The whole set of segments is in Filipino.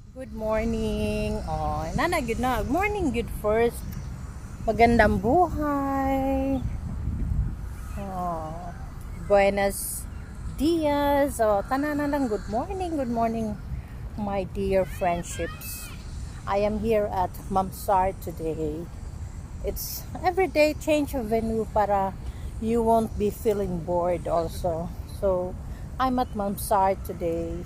Good morning. Oh, nana good na. Good morning, good first. Magandang buhay. Oh, buenos dias. Oh, tanan na lang. Good morning, my dear friendships. I am here at Mamsar today. It's everyday change of venue para you won't be feeling bored also. So, I'm at Mamsar today.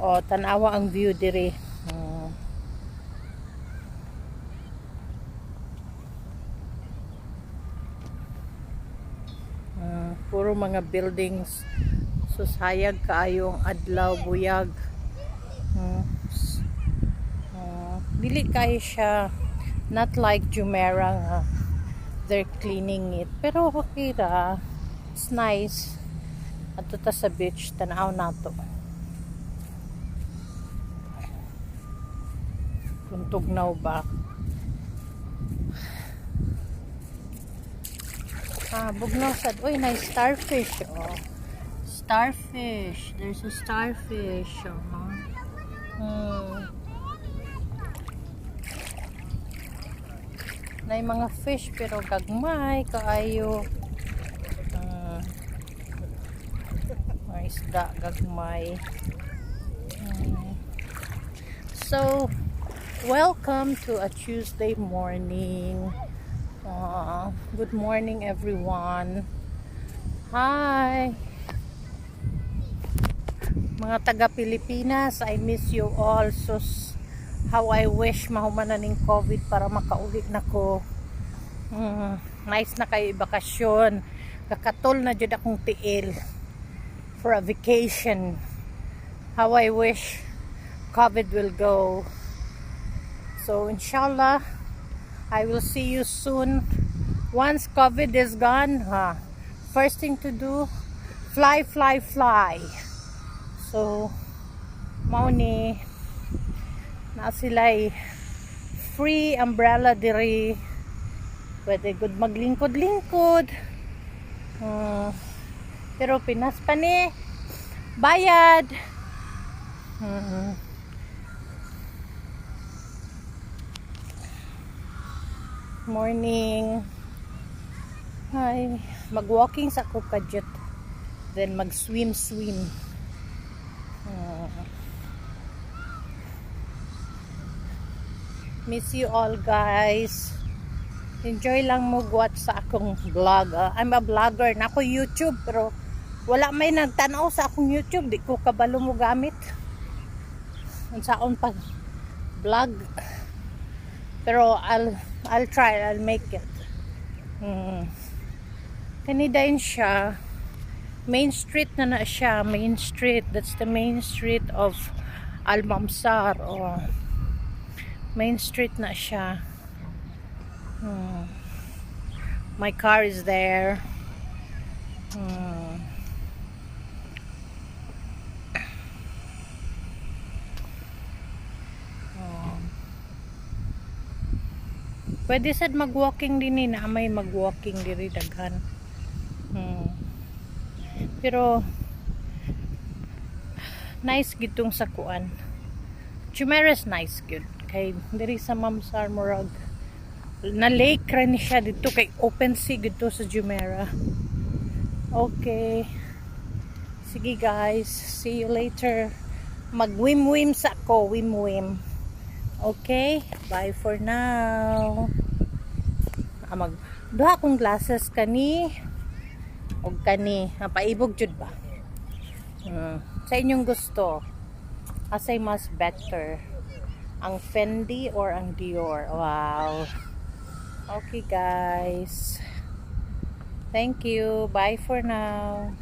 Oh, tanawa ang view diri. Hmm. Puro mga buildings, susayag kaayong adlaw buyag. Hmm. Dili kayo siya, not like Jumeirah nga they're cleaning it, pero okay ra, it's nice. Ato ta sa beach, tanaw nato kung tugnaw ba. Bugnaw sad. Uy, nice starfish. Oh, starfish. There's a starfish. Na mga fish pero gagmay kaayo. Mga isda gagmay. So, welcome to a Tuesday morning. Good morning, everyone. Hi, mga taga Pilipinas. I miss you all. How I wish mahuman na ning COVID para makauwi na ko. Nice na kayo bakasyon. Kakatol na jud akong tiil for a vacation. How I wish COVID will go. So inshallah, I will see you soon. Once COVID is gone, first thing to do, fly. So, mauni na sila'y free umbrella diri. Pwede good maglingkod-lingkod. Pero Pinas pa ni bayad. Morning. Hi. Mag-walking sa Kupajut. Then mag-swim. Miss you all, guys. Enjoy lang mo watch sa akong vlog. I'm a vlogger na ako YouTube, pero wala may nagtanaw sa akong YouTube. Di ko kabalo mo gamit. Unsaon pa vlog. Pero I'll try. I'll make it. Kanidain siya. Main street na siya. Main street. That's the main street of Al Mamsar. Main street na siya. My car is there. Pwede sad mag-walking din na may mag-walking diri daghan. Pero nice gitong sakuan. Jumeirah is nice good. Kay diri sa Mamsar murag na lake ra ni siya dito, kay open sea dito sa Jumeirah. Okay. Sige guys, see you later. Mag-wim sa ko, wim. Okay, bye for now. Duha akong glasses kani og kani. Paibog jud ba? Sa inyong gusto, asay mas better? Ang Fendi or ang Dior? Wow. Okay guys. Thank you. Bye for now.